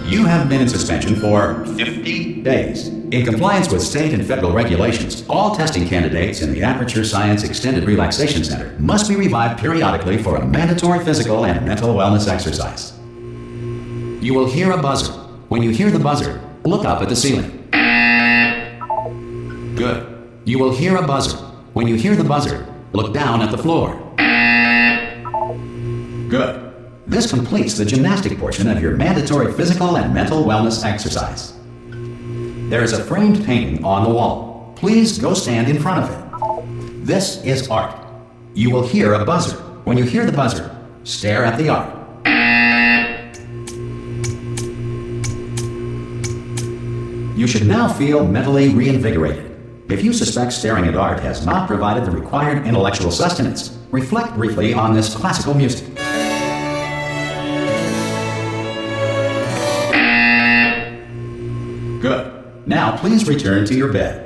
You have been in suspension for 50 days. In compliance with state and federal regulations, all testing candidates in the Aperture Science Extended Relaxation Center must be revived periodically for a mandatory physical and mental wellness exercise. You will hear a buzzer. When you hear the buzzer, look up at the ceiling. Good. You will hear a buzzer. When you hear the buzzer, look down at the floor. Good. This completes the gymnastic portion of your mandatory physical and mental wellness exercise. There is a framed painting on the wall. Please go stand in front of it. This is art. You will hear a buzzer. When you hear the buzzer, stare at the art. You should now feel mentally reinvigorated. If you suspect staring at art has not provided the required intellectual sustenance, reflect briefly on this classical music. Good. Now please return to your bed.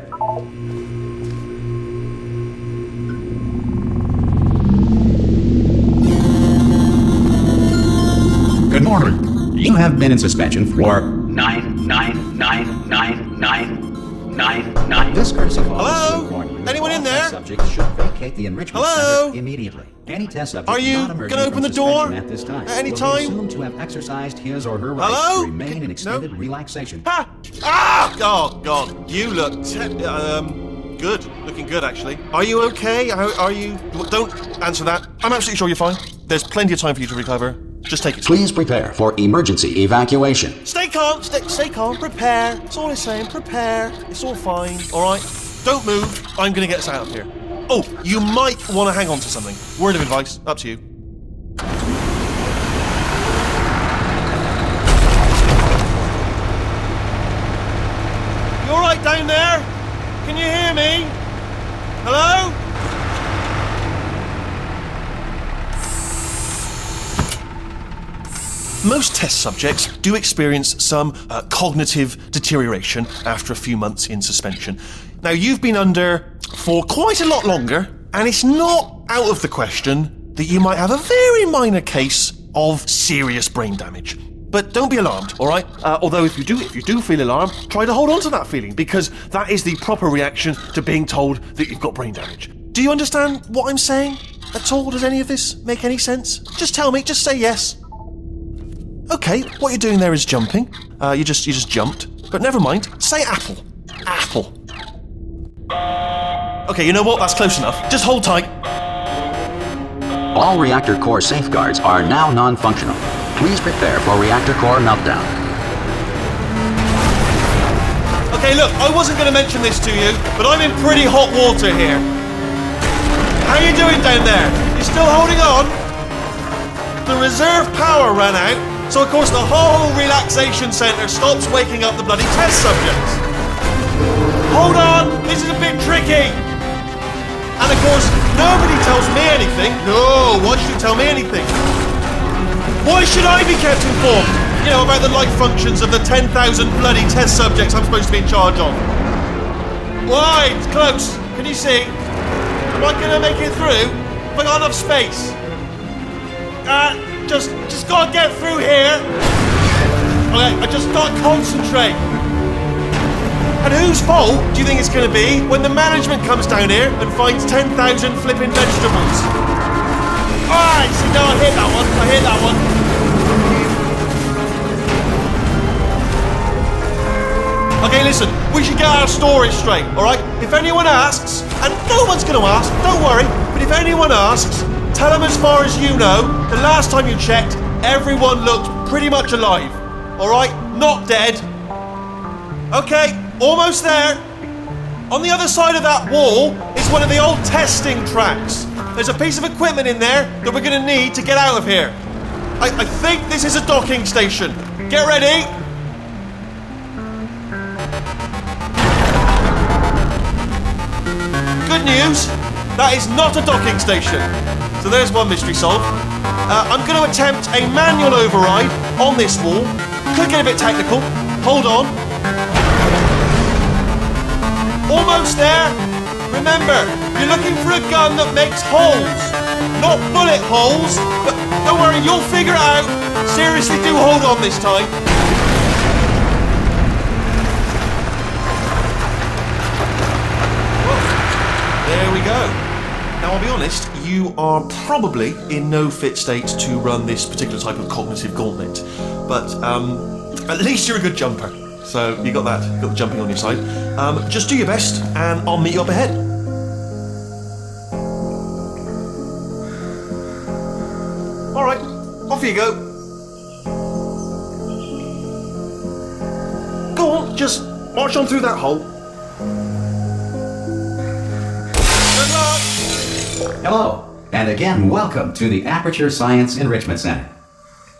Good morning. You have been in suspension for 9999999. This courtesy call is to inform you that Anyone in there? subjects should vacate the enrichment Hello? center immediately. Any test subject Are you not emerging gonna open from the door suspension at this time at any will time? be assumed to have exercised his or her right Hello? to remain in extended relaxation. Ha! Ah! Oh, God. You look good. Looking good, actually. Are you okay? Are you... Don't answer that. I'm absolutely sure you're fine. There's plenty of time for you to recover. Just take it. Please prepare for emergency evacuation. Stay calm. Stay calm. Prepare. That's all I'm saying. Prepare. It's all fine. All right? Don't move. I'm going to get us out of here. Oh, you might want to hang on to something. Word of advice. Up to you. You all right down there? Can you hear me? Hello? Most test subjects do experience some cognitive deterioration after a few months in suspension. Now, you've been under for quite a lot longer, and it's not out of the question that you might have a very minor case of serious brain damage. But don't be alarmed, all right? Although if you do feel alarmed, try to hold on to that feeling, because that is the proper reaction to being told that you've got brain damage. Do you understand what I'm saying at all? Does any of this make any sense? Just tell me, just say yes. Okay, what you're doing there is jumping. You just jumped. But never mind. Say apple. Apple. Okay, you know what? That's close enough. Just hold tight. All reactor core safeguards are now non-functional. Please prepare for reactor core meltdown. Okay, look, I wasn't going to mention this to you, but I'm in pretty hot water here. How you doing down there? You still holding on? The reserve power ran out, so of course the whole relaxation centre stops waking up the bloody test subjects. Hold on, this is a bit tricky. And of course, nobody tells me anything. No, why should you tell me anything? Why should I be kept informed? You know, about the life functions of the 10,000 bloody test subjects I'm supposed to be in charge of. Why? It's close. Can you see? Am I gonna make it through? Have I got enough space? Just gotta get through here. Okay, I just gotta concentrate. And whose fault do you think it's gonna be when the management comes down here and finds 10,000 flipping vegetables? Alright, see, no, I hit that one. Okay, listen, we should get our story straight, alright? If anyone asks, and no one's gonna ask, don't worry, but if anyone asks, tell them as far as you know, the last time you checked, everyone looked pretty much alive, alright? Not dead. Okay, almost there. On the other side of that wall is one of the old testing tracks. There's a piece of equipment in there that we're going to need to get out of here. I think this is a docking station. Get ready. Good news, that is not a docking station. So there's one mystery solved. I'm going to attempt a manual override on this wall. Could get a bit technical. Hold on. Almost there. Remember, you're looking for a gun that makes holes, not bullet holes. But don't worry, you'll figure it out. Seriously, do hold on this time. There we go. Now, I'll be honest, you are probably in no fit state to run this particular type of cognitive gauntlet. But at least you're a good jumper. So you got the jumping on your side. Just do your best, and I'll meet you up ahead. All right, off you go. Go on, just march on through that hole. Good luck. Hello, and again, welcome to the Aperture Science Enrichment Center.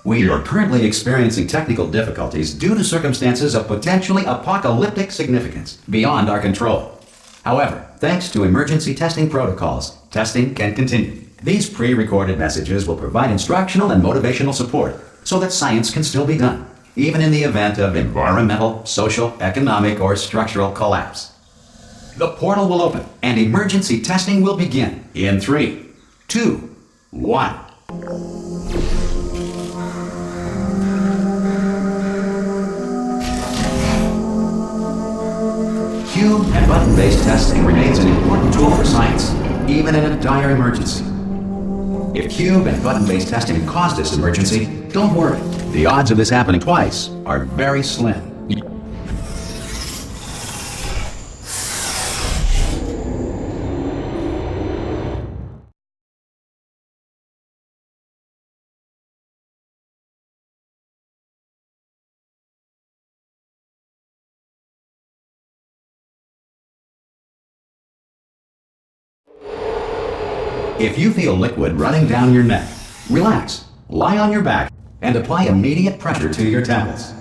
We are currently experiencing technical difficulties due to circumstances of potentially apocalyptic significance beyond our control. However, thanks to emergency testing protocols, testing can continue. These pre-recorded messages will provide instructional and motivational support so that science can still be done, even in the event of environmental, social, economic, or structural collapse. The portal will open and emergency testing will begin in 3, 2, 1. Cube and button-based testing remains an important tool for science, even in a dire emergency. If cube and button-based testing caused this emergency, don't worry. The odds of this happening twice are very slim. If you feel liquid running down your neck, relax, lie on your back, and apply immediate pressure to your temples.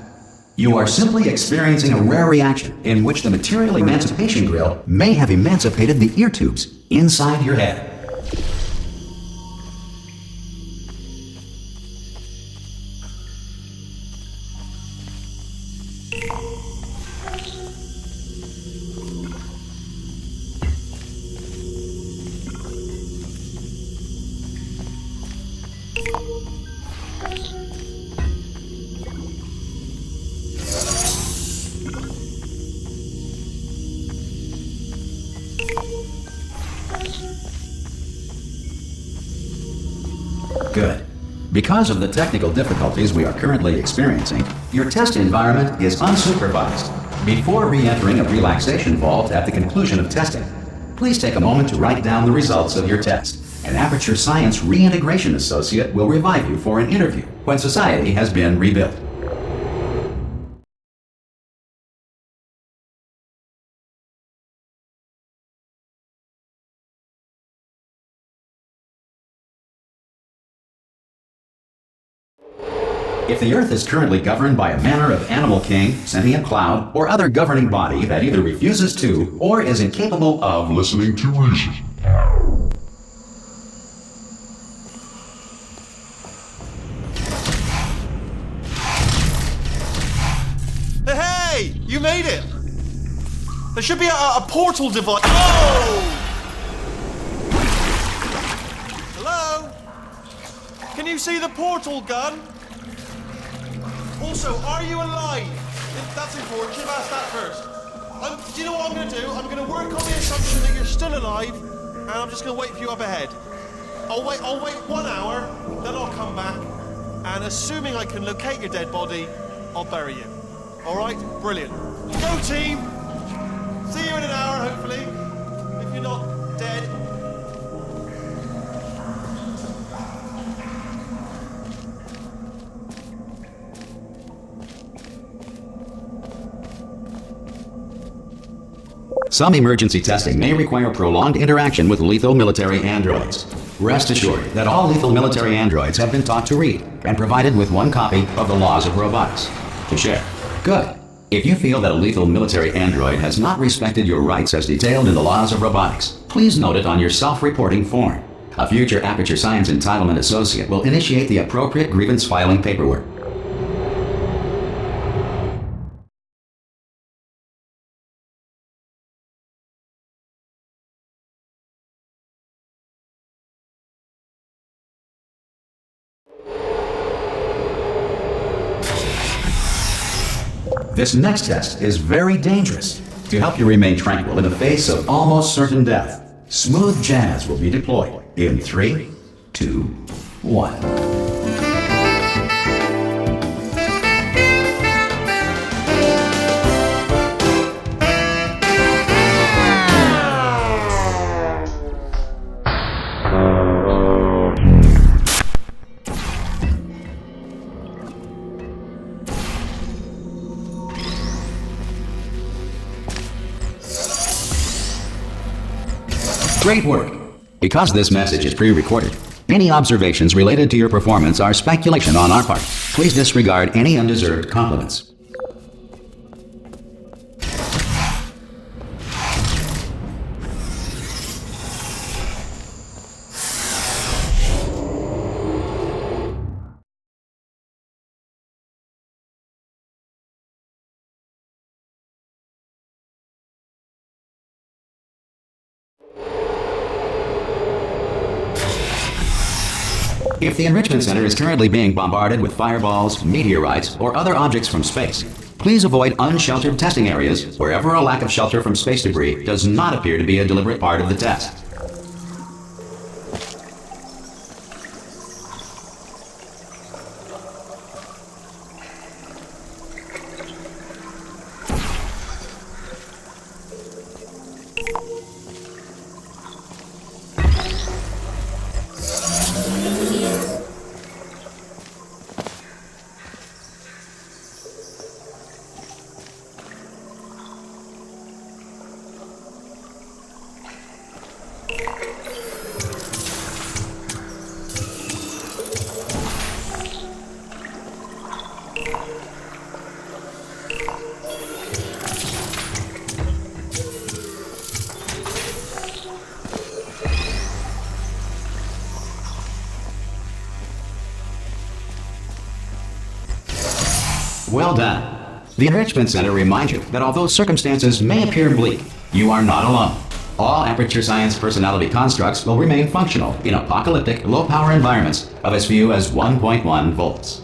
You are simply experiencing a rare reaction in which the material emancipation grill may have emancipated the ear tubes inside your head. Good. Because of the technical difficulties we are currently experiencing, your test environment is unsupervised. Before re-entering a relaxation vault at the conclusion of testing, please take a moment to write down the results of your test. An Aperture Science Reintegration Associate will revive you for an interview when society has been rebuilt. If the Earth is currently governed by a manner of animal king, sentient cloud, or other governing body that either refuses to or is incapable of listening to reason. Hey! You made it! There should be a portal device. Oh! Hello? Can you see the portal gun? Also, are you alive? That's important. Should have asked that first. Do you know what I'm going to do? I'm going to work on the assumption that you're still alive, and I'm just going to wait for you up ahead. I'll wait 1 hour, then I'll come back, and assuming I can locate your dead body, I'll bury you. All right? Brilliant. Go, team! See you in an hour, hopefully. If you're not dead. Some emergency testing may require prolonged interaction with lethal military androids. Rest assured that all lethal military androids have been taught to read and provided with 1 copy of the laws of robotics to share. Good. If you feel that a lethal military android has not respected your rights as detailed in the laws of robotics, please note it on your self-reporting form. A future Aperture Science Entitlement Associate will initiate the appropriate grievance filing paperwork. This next test is very dangerous. To help you remain tranquil in the face of almost certain death, Smooth jazz will be deployed in 3, 2, 1. Great work! Because this message is pre-recorded, any observations related to your performance are speculation on our part. Please disregard any undeserved compliments. If the Enrichment Center is currently being bombarded with fireballs, meteorites, or other objects from space, please avoid unsheltered testing areas wherever a lack of shelter from space debris does not appear to be a deliberate part of the test. Well done. The Enrichment Center reminds you that although circumstances may appear bleak, you are not alone. All Aperture Science personality constructs will remain functional in apocalyptic, low-power environments of as few as 1.1 volts.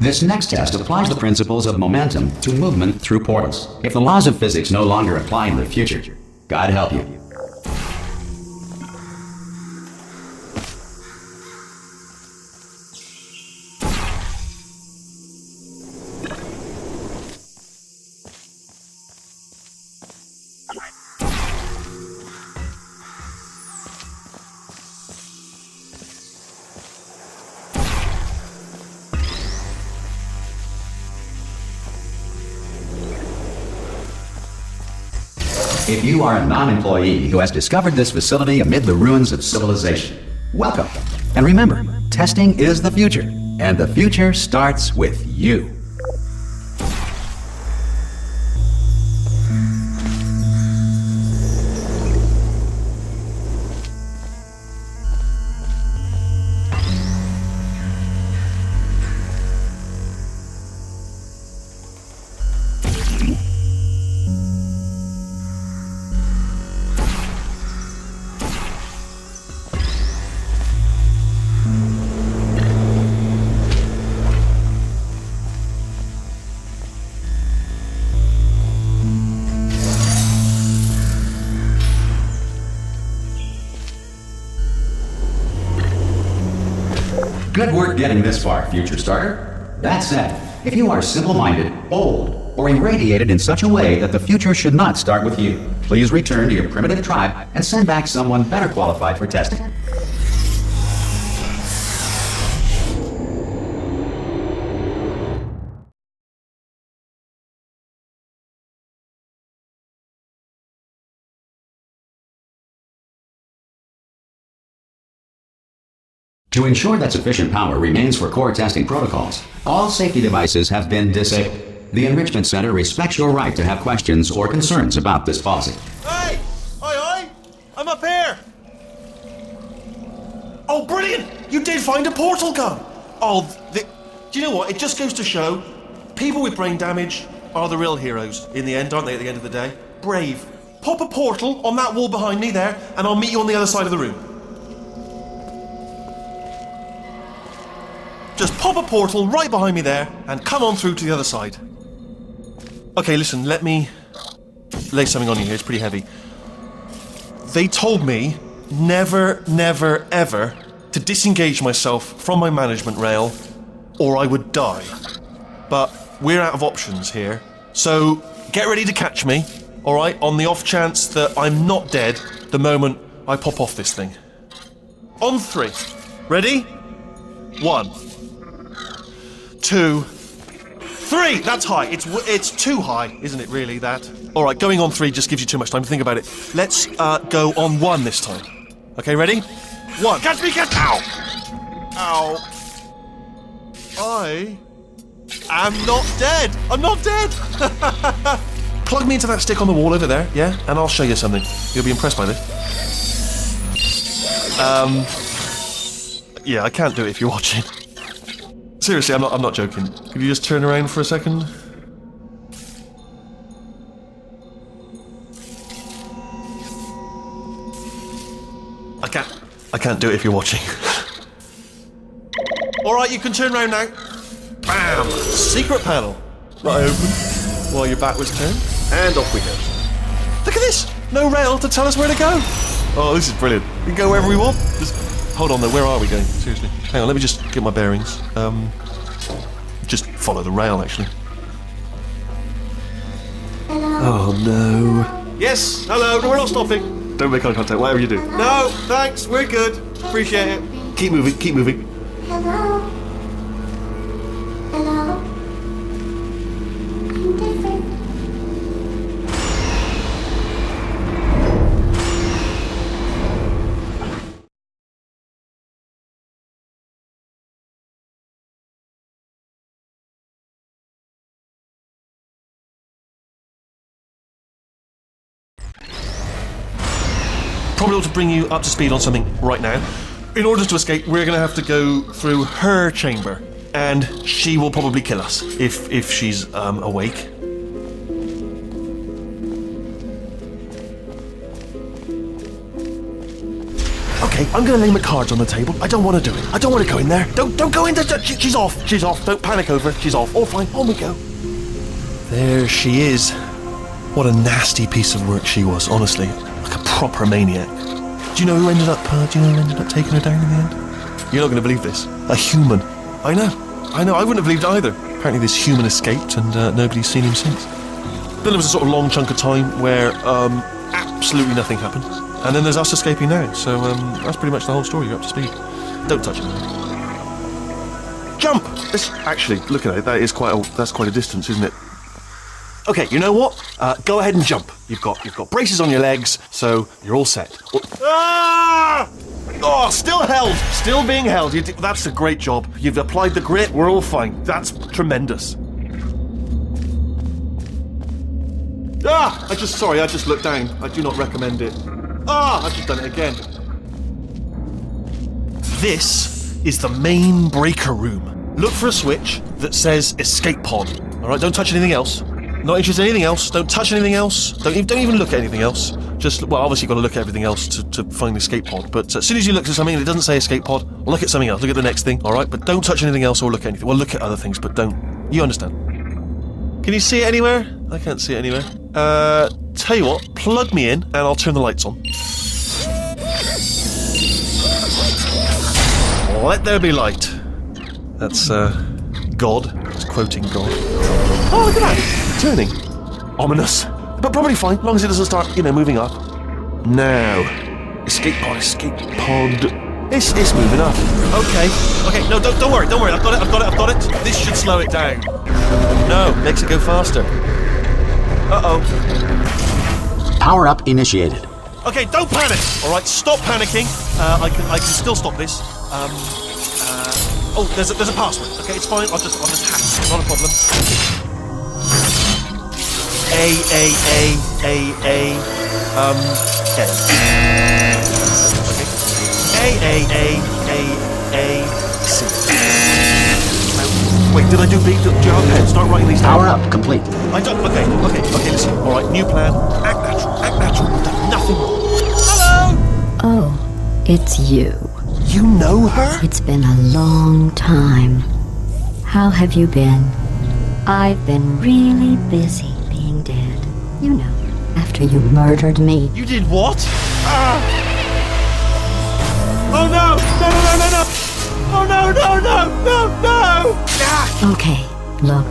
This next test applies the principles of momentum to movement through portals. If the laws of physics no longer apply in the future, God help you. If you are a non-employee who has discovered this facility amid the ruins of civilization, welcome. And remember, testing is the future, and the future starts with you. Good work getting this far, future starter. That said, if you are simple-minded, old, or irradiated in such a way that the future should not start with you, please return to your primitive tribe and send back someone better qualified for testing. To ensure that sufficient power remains for core testing protocols, all safety devices have been disabled. The Enrichment Center respects your right to have questions or concerns about this policy. Hey! Aye, aye! I'm up here! Oh, brilliant! You did find a portal gun! Oh, do you know what? It just goes to show, people with brain damage are the real heroes in the end, aren't they, at the end of the day? Brave. pop a portal on that wall behind me there, and I'll meet you on the other side of the room. Just pop a portal right behind me there, and come on through to the other side. Okay, listen, let me lay something on you here. It's pretty heavy. They told me never, never, ever to disengage myself from my management rail, or I would die. But we're out of options here, so get ready to catch me, alright, on the off chance that I'm not dead the moment I pop off this thing. On 3. Ready? 1, 2, 3! That's high. It's too high, isn't it, really, that? Alright, going on 3 just gives you too much time to think about it. Let's go on 1 this time. Okay, ready? 1. Catch me, catch! Ow! Ow. I am not dead! I'm not dead! Plug me into that stick on the wall over there, yeah? And I'll show you something. You'll be impressed by this. Yeah, I can't do it if you're watching. Seriously, I'm not joking. Could you just turn around for a second? I can't do it if you're watching. Alright, you can turn around now. Bam! Secret panel. Right open. While your back was turned. And off we go. Look at this! No rail to tell us where to go. Oh, this is brilliant. We can go wherever we want. Just hold on though, where are we going? Seriously. Hang on, let me just get my bearings. Just follow the rail, actually. Hello. Oh no. Yes, hello, we're not stopping. Don't make eye contact, whatever you do. No, thanks, we're good. Appreciate it. Keep moving, keep moving. Hello. Hello. I'm different. Probably ought to bring you up to speed on something right now. In order to escape, we're going to have to go through her chamber, and she will probably kill us if she's awake. Okay, I'm going to lay my cards on the table. I don't want to do it. I don't want to go in there. Don't go in there. She's off. She's off. Don't panic over. She's off. All fine. On we go. There she is. What a nasty piece of work she was, honestly. Like a proper maniac. Do you know who ended up taking her down in the end? You're not going to believe this. A human. I know. I wouldn't have believed it either. Apparently this human escaped and nobody's seen him since. Then there was a sort of long chunk of time where absolutely nothing happened. And then there's us escaping now. So that's pretty much the whole story. You're up to speed. Don't touch it. Jump! Actually, look at it. That's quite a distance, isn't it? Okay, you know what? Go ahead and jump. You've got braces on your legs, so you're all set. Ah! Oh, still held. Still being held. That's a great job. You've applied the grit. We're all fine. That's tremendous. Ah! I just looked down. I do not recommend it. Ah! I've just done it again. This is the main breaker room. Look for a switch that says escape pod. All right, don't touch anything else. Not interested in anything else. Don't touch anything else. Don't even look at anything else. Just, well, obviously you've got to look at everything else to find the escape pod. But as soon as you look at something and it doesn't say escape pod, look at something else. Look at the next thing, all right? But don't touch anything else or look at anything. Well, look at other things, but don't. You understand? Can you see it anywhere? I can't see it anywhere. Tell you what, plug me in and I'll turn the lights on. Let there be light. That's, God. It's quoting God. Oh, look at that! Turning. Ominous. But probably fine, as long as it doesn't start, moving up. Now. Escape pod. It's moving up. Okay, no, don't worry. I've got it. This should slow it down. No, makes it go faster. Uh-oh. Power up initiated. Okay, don't panic! Alright, stop panicking. I can still stop this. Oh, there's a password. Okay, it's fine. I'll just hack it. Not a problem. A. Okay. A. C. Wait, did I do B? Job head. Start writing these down. Power up complete. I don't. Okay, listen. Alright, new plan. Act natural. I've done nothing wrong. Hello! Oh, it's you. You know her? It's been a long time. How have you been? I've been really busy being dead. You know, after you murdered me. You did what? Oh no! No! Oh no! Ah! Okay, look,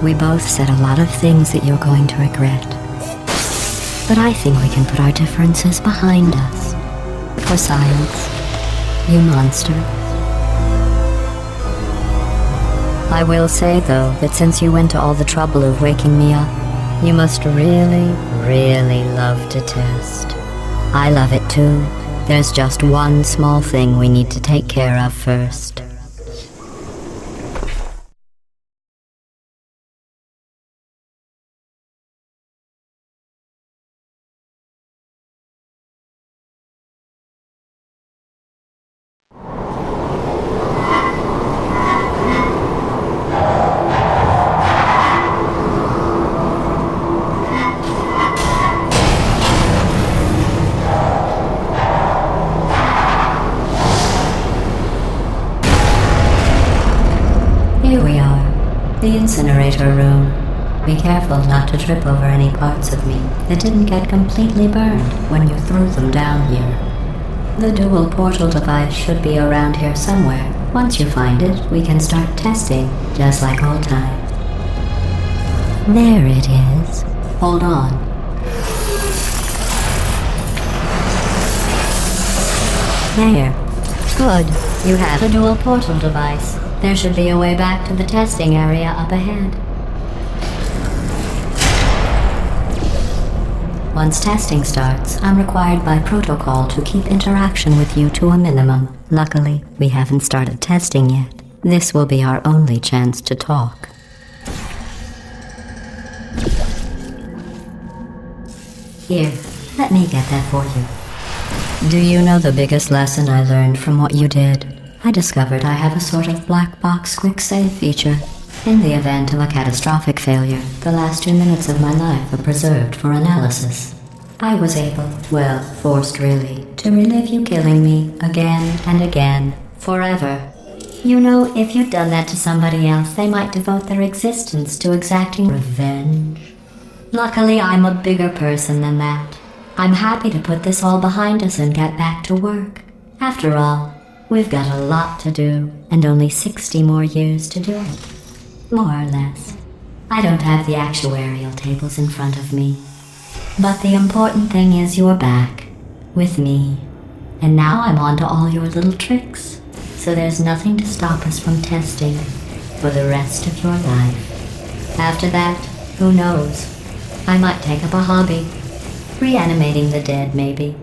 we both said a lot of things that you're going to regret. But I think we can put our differences behind us. For science, you monster. I will say, though, that since you went to all the trouble of waking me up, you must really, really love to test. I love it too. There's just one small thing we need to take care of first. Here we are, the incinerator room. Be careful not to trip over any parts of me that didn't get completely burned when you threw them down here. The dual portal device should be around here somewhere. Once you find it, we can start testing, just like old times. There it is. Hold on. There. Good. You have a dual portal device. There should be a way back to the testing area up ahead. Once testing starts, I'm required by protocol to keep interaction with you to a minimum. Luckily, we haven't started testing yet. This will be our only chance to talk. Here, let me get that for you. Do you know the biggest lesson I learned from what you did? I discovered I have a sort of black box quick save feature. In the event of a catastrophic failure, the last 2 minutes of my life are preserved for analysis. I was able, well, forced really, to relive you killing me again and again, forever. You know, if you'd done that to somebody else, they might devote their existence to exacting revenge. Luckily, I'm a bigger person than that. I'm happy to put this all behind us and get back to work. After all, we've got a lot to do, and only 60 more years to do it. More or less. I don't have the actuarial tables in front of me. But the important thing is you're back, with me. And now I'm on to all your little tricks, so there's nothing to stop us from testing for the rest of your life. After that, who knows? I might take up a hobby. Reanimating the dead, maybe.